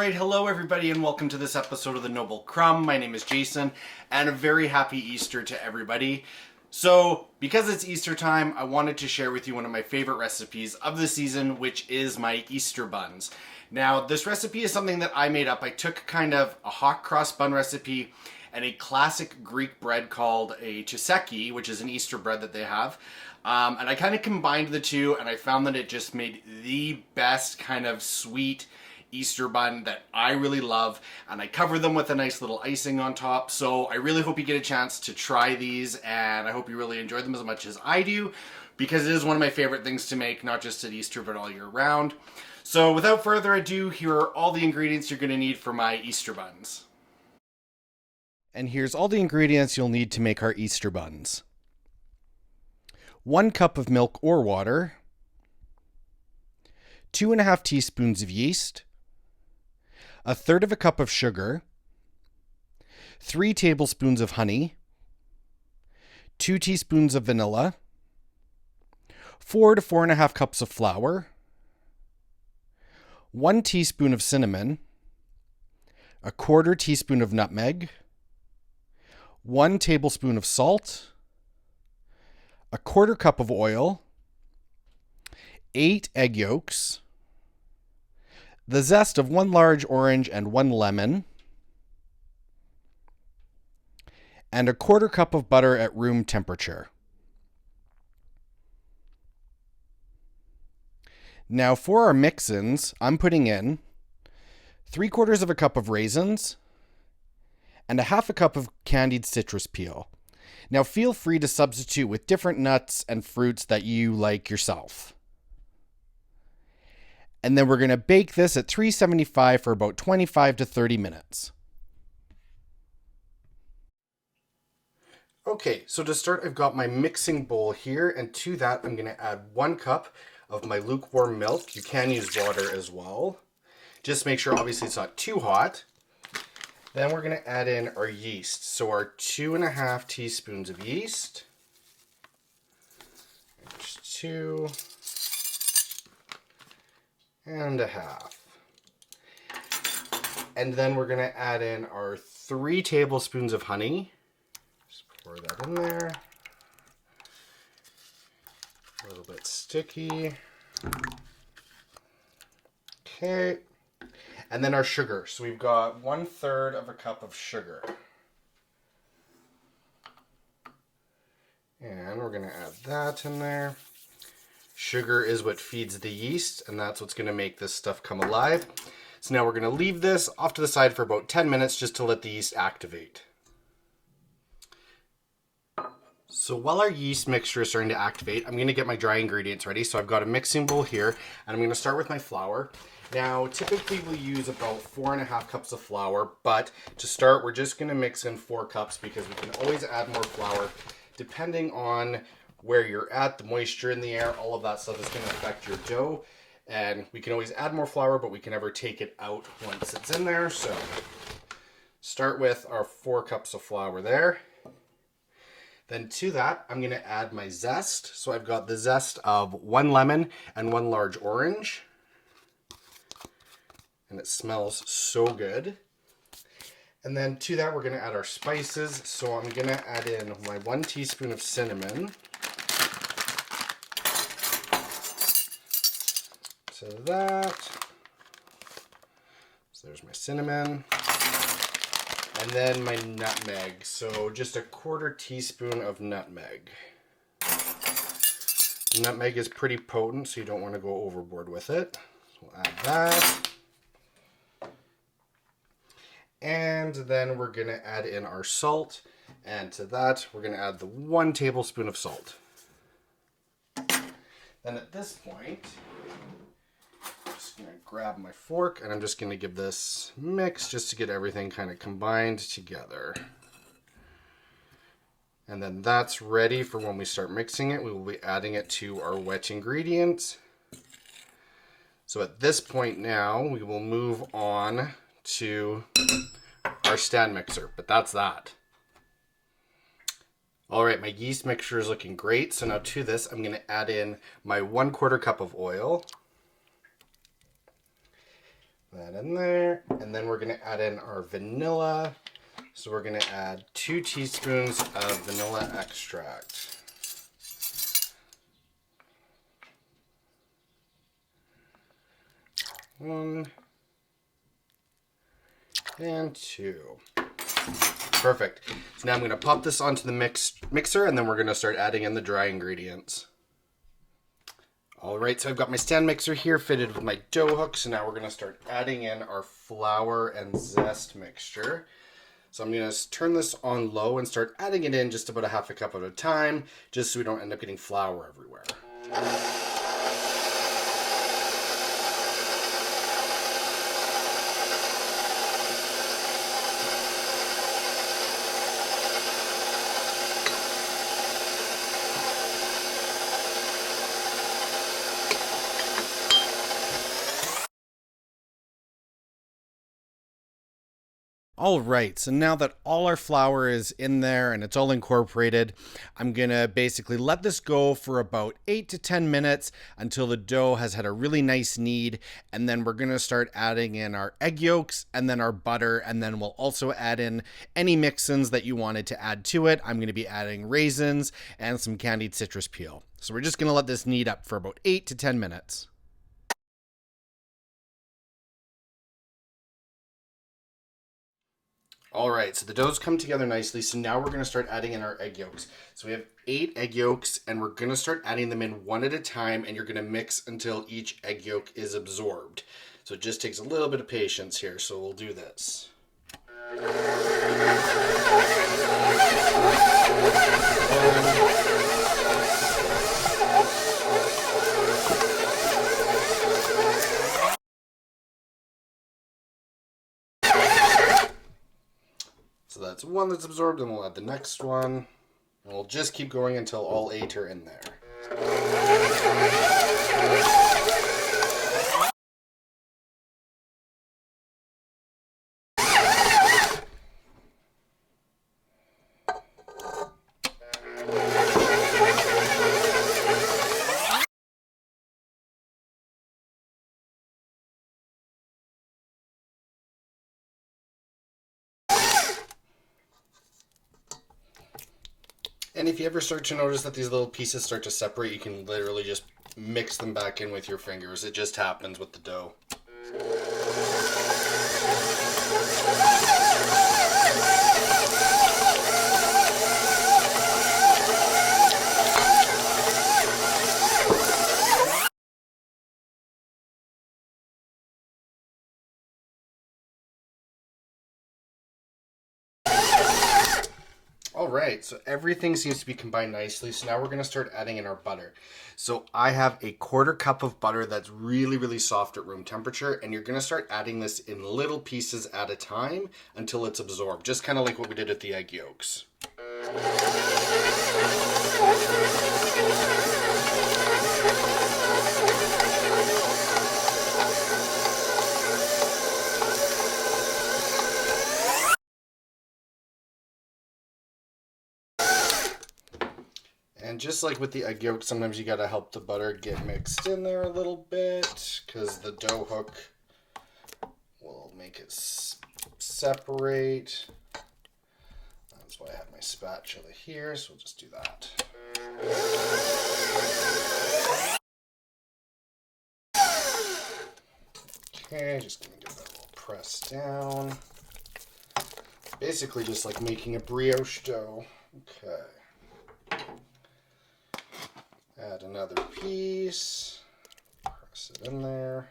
Alright, hello everybody and welcome to this episode of the Noble Crumb. My name is Jason and a very happy Easter to everybody. So, because it's Easter time, I wanted to share with you one of my favorite recipes of the season, which is my Easter buns. Now, this recipe is something that I made up. I took kind of a hot-cross-bun recipe and a classic Greek bread called a Tsoureki, which is an Easter bread that they have. And I kind of combined the two and I found that it just made the best kind of sweet Easter bun that I really love, and I cover them with a nice little icing on top. So I really hope you get a chance to try these, and I hope you really enjoy them as much as I do, because it is one of my favorite things to make, not just at Easter but all year round. So without further ado, here are all the ingredients you're going to need for my Easter buns. And here's all the ingredients you'll need to make our Easter buns. 1 cup of milk or water, 2.5 teaspoons of yeast, 1/3 cup of sugar, 3 tablespoons of honey, 2 teaspoons of vanilla, 4 to 4.5 cups of flour, 1 teaspoon of cinnamon, 1/4 teaspoon of nutmeg, 1 tablespoon of salt, 1/4 cup of oil, 8 egg yolks, the zest of 1 large orange and 1 lemon, and 1/4 cup of butter at room temperature. Now for our mix-ins, I'm putting in 3/4 cup of raisins and 1/2 cup of candied citrus peel. Now feel free to substitute with different nuts and fruits that you like yourself. And then we're going to bake this at 375 for about 25 to 30 minutes. Okay, so to start, I've got my mixing bowl here, and to that I'm going to add 1 cup of my lukewarm milk. You can use water as well. Just make sure obviously it's not too hot. Then we're going to add in our yeast. So our 2.5 teaspoons of yeast. There's 2. And 1/2. And then we're going to add in our 3 tablespoons of honey. Just pour that in there. A little bit sticky. Okay. And then our sugar. So we've got 1/3 cup of sugar. And we're going to add that in there. Sugar is what feeds the yeast, and that's what's going to make this stuff come alive. So now we're going to leave this off to the side for about 10 minutes just to let the yeast activate. So while our yeast mixture is starting to activate, I'm going to get my dry ingredients ready. So I've got a mixing bowl here, and I'm going to start with my flour. Now, typically we'll use about 4.5 cups of flour, but to start, we're just going to mix in 4 cups because we can always add more flour depending on where you're at, the moisture in the air, all of that stuff is going to affect your dough. And we can always add more flour, but we can never take it out once it's in there. So start with our 4 cups of flour there. Then to that, I'm going to add my zest. So I've got the zest of 1 lemon and 1 large orange. And it smells so good. And then to that, we're going to add our spices. So I'm going to add in my 1 teaspoon of cinnamon. So that. So there's my cinnamon. And then my nutmeg. So just 1/4 teaspoon of nutmeg. Nutmeg is pretty potent, so you don't want to go overboard with it. So we'll add that. And then we're going to add in our salt. And to that, we're going to add the 1 tablespoon of salt. Then at this point, I'm just going to grab my fork and I'm just going to give this mix just to get everything kind of combined together. And then that's ready for when we start mixing it. We will be adding it to our wet ingredients. So at this point now, we will move on to our stand mixer, but that's that. All right, my yeast mixture is looking great. So now to this, I'm going to add in my 1/4 cup of oil, That in there. And then we're going to add in our vanilla. So we're going to add 2 teaspoons of vanilla extract. 1 and 2. Perfect. So now I'm going to pop this onto the mixer, and then we're going to start adding in the dry ingredients. All right, so I've got my stand mixer here fitted with my dough hook. So now we're going to start adding in our flour and zest mixture. So I'm going to turn this on low and start adding it in just about a half a cup at a time, just so we don't end up getting flour everywhere. All right, so now that all our flour is in there and it's all incorporated, I'm gonna basically let this go for about 8 to 10 minutes until the dough has had a really nice knead, and then we're gonna start adding in our egg yolks and then our butter, and then we'll also add in any mix-ins that you wanted to add to it. I'm gonna be adding raisins and some candied citrus peel. So we're just gonna let this knead up for about 8 to 10 minutes. All right, so the dough's come together nicely. So now we're going to start adding in our egg yolks. So we have 8 egg yolks, and we're going to start adding them in one at a time, and you're going to mix until each egg yolk is absorbed. So it just takes a little bit of patience here, so we'll do this. So that's one that's absorbed, and we'll add the next one. And we'll just keep going until all 8 are in there. And if you ever start to notice that these little pieces start to separate, you can literally just mix them back in with your fingers. It just happens with the dough. All right, so everything seems to be combined nicely. So now we're going to start adding in our butter. So I have a 1/4 cup of butter that's really, really soft at room temperature, and you're going to start adding this in little pieces at a time until it's absorbed, just kind of like what we did with the egg yolks. And just like with the egg yolk, sometimes you gotta help the butter get mixed in there a little bit, because the dough hook will make it separate. That's why I have my spatula here, so we'll just do that. Okay, just gonna give that a little press down. Basically just like making a brioche dough. Okay. Add another piece, press it in there.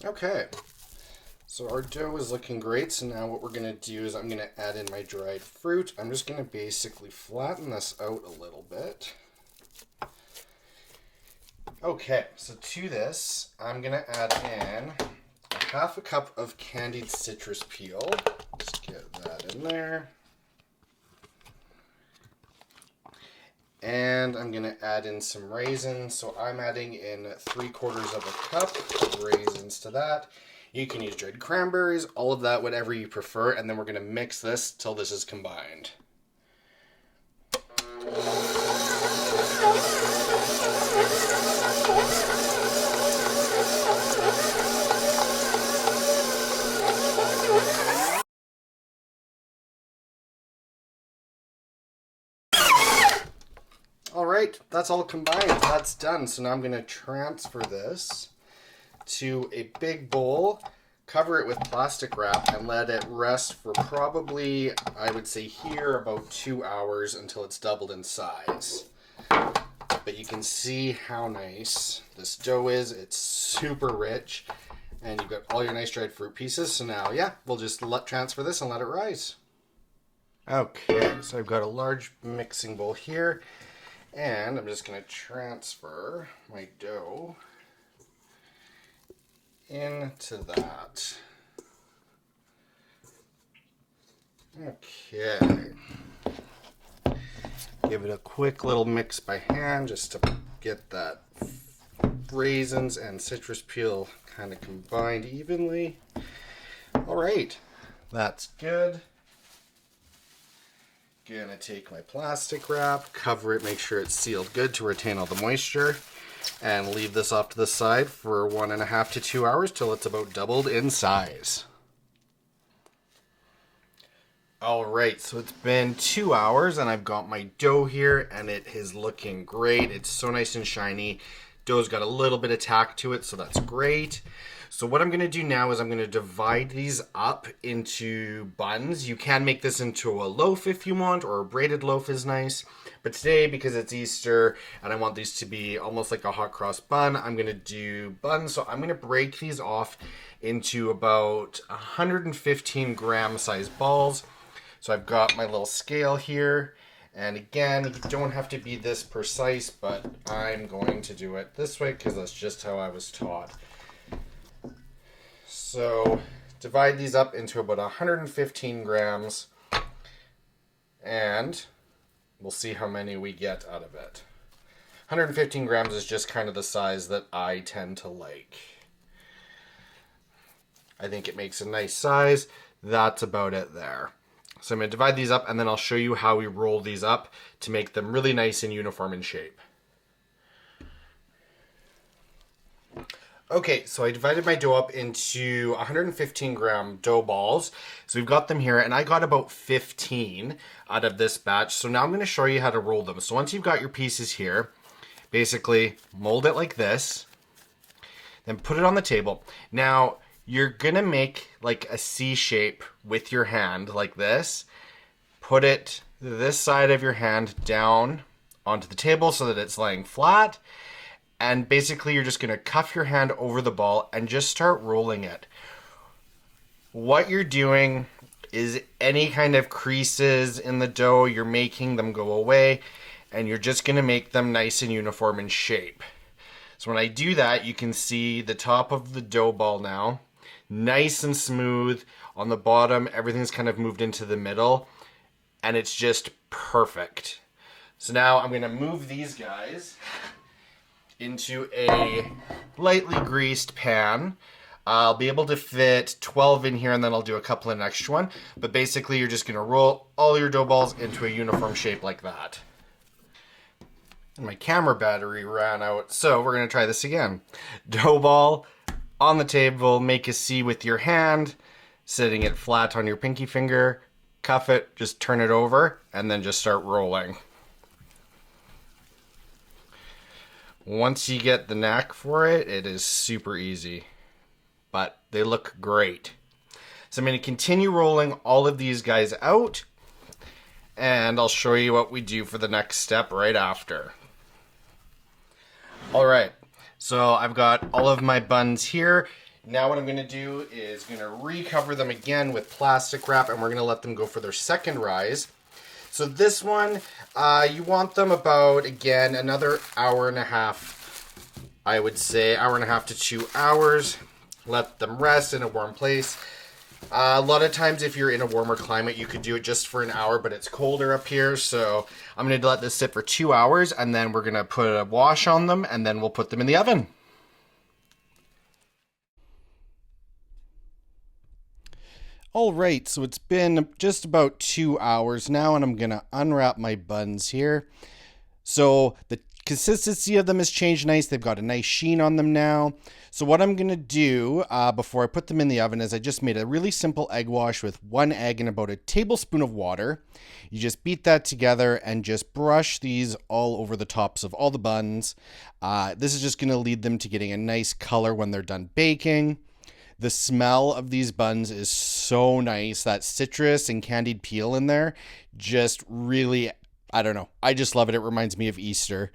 Okay. So our dough is looking great, so now what we're going to do is I'm going to add in my dried fruit. I'm just going to basically flatten this out a little bit. Okay, so to this, I'm going to add in 1/2 cup of candied citrus peel. Just get that in there. And I'm gonna add in some raisins. So I'm adding in 3/4 of a cup of raisins to that. You can use dried cranberries, all of that, whatever you prefer. And then we're gonna mix this till this is combined. All right, that's all combined. That's done. So now I'm going to transfer this to a big bowl, cover it with plastic wrap, and let it rest for probably, I would say here, about 2 hours until it's doubled in size. But you can see how nice this dough is. It's super rich, and you've got all your nice dried fruit pieces. So now, yeah, we'll just transfer this and let it rise. Okay, so I've got a large mixing bowl here. And I'm just going to transfer my dough into that. Okay. Give it a quick little mix by hand just to get that raisins and citrus peel kind of combined evenly. All right, that's good. Gonna take my plastic wrap, cover it, make sure it's sealed good to retain all the moisture, and leave this off to the side for 1.5 to 2 hours till it's about doubled in size. All right, so it's been 2 hours and I've got my dough here and it is looking great. It's so nice and shiny. Dough's got a little bit of tack to it, so that's great. So what I'm going to do now is I'm going to divide these up into buns. You can make this into a loaf if you want, or a braided loaf is nice. But today, because it's Easter and I want these to be almost like a hot-cross-bun, I'm going to do buns. So I'm going to break these off into about 115 gram size balls. So I've got my little scale here. And again, you don't have to be this precise, but I'm going to do it this way because that's just how I was taught. So divide these up into about 115 grams and we'll see how many we get out of it. 115 grams is just kind of the size that I tend to like. I think it makes a nice size. That's about it there. So I'm going to divide these up and then I'll show you how we roll these up to make them really nice and uniform in shape. Okay, so I divided my dough up into 115 gram dough balls. So we've got them here, and I got about 15 out of this batch. So now I'm going to show you how to roll them. So once you've got your pieces here, basically mold it like this, then put it on the table. Now, you're going to make like a C shape with your hand like this. Put it this side of your hand down onto the table so that it's laying flat. And basically you're just going to cuff your hand over the ball and just start rolling it. What you're doing is any kind of creases in the dough, you're making them go away, and you're just going to make them nice and uniform in shape. So when I do that, you can see the top of the dough ball now, nice and smooth. On the bottom, everything's kind of moved into the middle, and it's just perfect. So now I'm going to move these guys into a lightly greased pan. I'll be able to fit 12 in here and then I'll do a couple in an extra one. But basically you're just gonna roll all your dough balls into a uniform shape like that. And my camera battery ran out, so we're gonna try this again. Dough ball on the table, make a C with your hand, sitting it flat on your pinky finger, cuff it, just turn it over, and then just start rolling. Once you get the knack for it, it is super easy, but they look great. So I'm going to continue rolling all of these guys out, and I'll show you what we do for the next step right after. All right, so I've got all of my buns here. Now what I'm going to do is going to recover them again with plastic wrap, and we're going to let them go for their second rise. So this one, you want them about, again, another hour and a half, I would say, hour and a half to 2 hours. Let them rest in a warm place. A lot of times if you're in a warmer climate, you could do it just for an hour, but it's colder up here. So I'm going to let this sit for 2 hours, and then we're going to put a wash on them, and then we'll put them in the oven. All right, so it's been just about 2 hours now, and I'm going to unwrap my buns here. So the consistency of them has changed nice. They've got a nice sheen on them now. So what I'm going to do before I put them in the oven is I just made a really simple egg wash with 1 egg and about a tablespoon of water. You just beat that together and just brush these all over the tops of all the buns. This is just going to lead them to getting a nice color when they're done baking. The smell of these buns is so nice. That citrus and candied peel in there just really, I don't know. I just love it. It reminds me of Easter.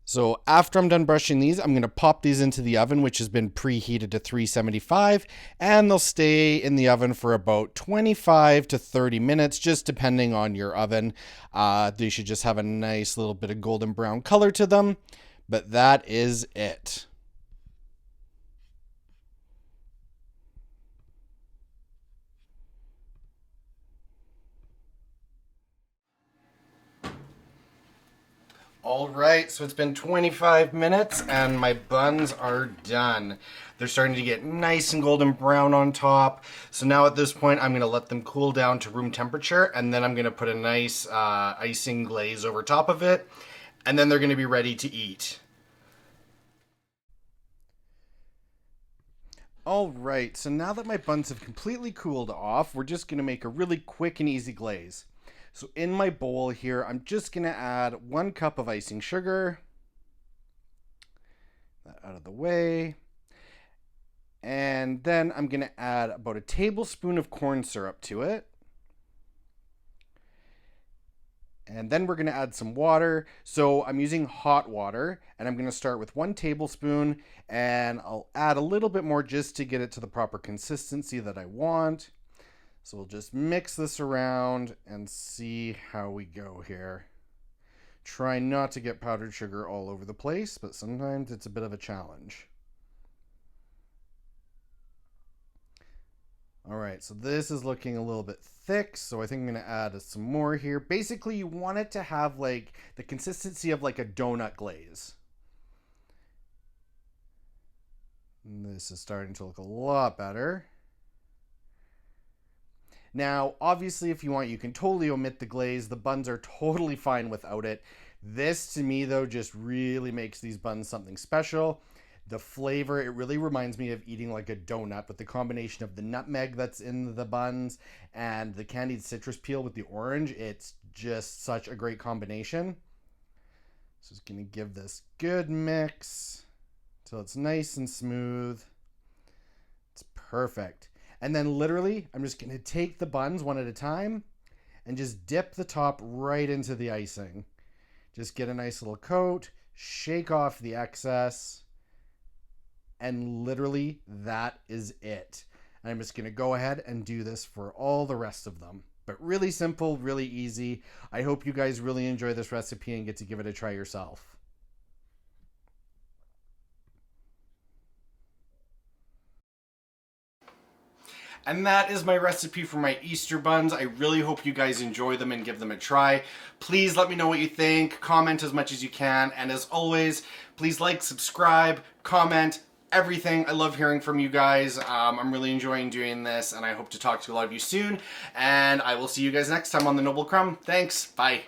So after I'm done brushing these, I'm going to pop these into the oven, which has been preheated to 375, and they'll stay in the oven for about 25 to 30 minutes, just depending on your oven. They should just have a nice little bit of golden brown color to them, but that is it. All right, so it's been 25 minutes and my buns are done. They're starting to get nice and golden brown on top. So now at this point, I'm gonna let them cool down to room temperature, and then I'm gonna put a nice icing glaze over top of it, and then they're gonna be ready to eat. All right, so now that my buns have completely cooled off, we're just gonna make a really quick and easy glaze. So in my bowl here, I'm just gonna add 1 cup of icing sugar. That out of the way. And then I'm gonna add about a tablespoon of corn syrup to it. And then we're gonna add some water. So I'm using hot water, and I'm gonna start with 1 tablespoon, and I'll add a little bit more just to get it to the proper consistency that I want. So we'll just mix this around and see how we go here. Try not to get powdered sugar all over the place, but sometimes it's a bit of a challenge. All right, so this is looking a little bit thick, so I think I'm gonna add some more here. Basically, you want it to have like the consistency of like a donut glaze. And this is starting to look a lot better. Now, obviously, if you want, you can totally omit the glaze. The buns are totally fine without it. This, to me, though, just really makes these buns something special. The flavor, it really reminds me of eating like a donut, with the combination of the nutmeg that's in the buns and the candied citrus peel with the orange. It's just such a great combination. So just going to give this good mix till it's nice and smooth. It's perfect. And then literally, I'm just going to take the buns one at a time and just dip the top right into the icing. Just get a nice little coat, shake off the excess, and literally that is it. And I'm just going to go ahead and do this for all the rest of them. But really simple, really easy. I hope you guys really enjoy this recipe and get to give it a try yourself. And that is my recipe for my Easter buns. I really hope you guys enjoy them and give them a try. Please let me know what you think. Comment as much as you can. And as always, please like, subscribe, comment, everything. I love hearing from you guys. I'm really enjoying doing this, and I hope to talk to a lot of you soon. And I will see you guys next time on the Noble Crumb. Thanks. Bye.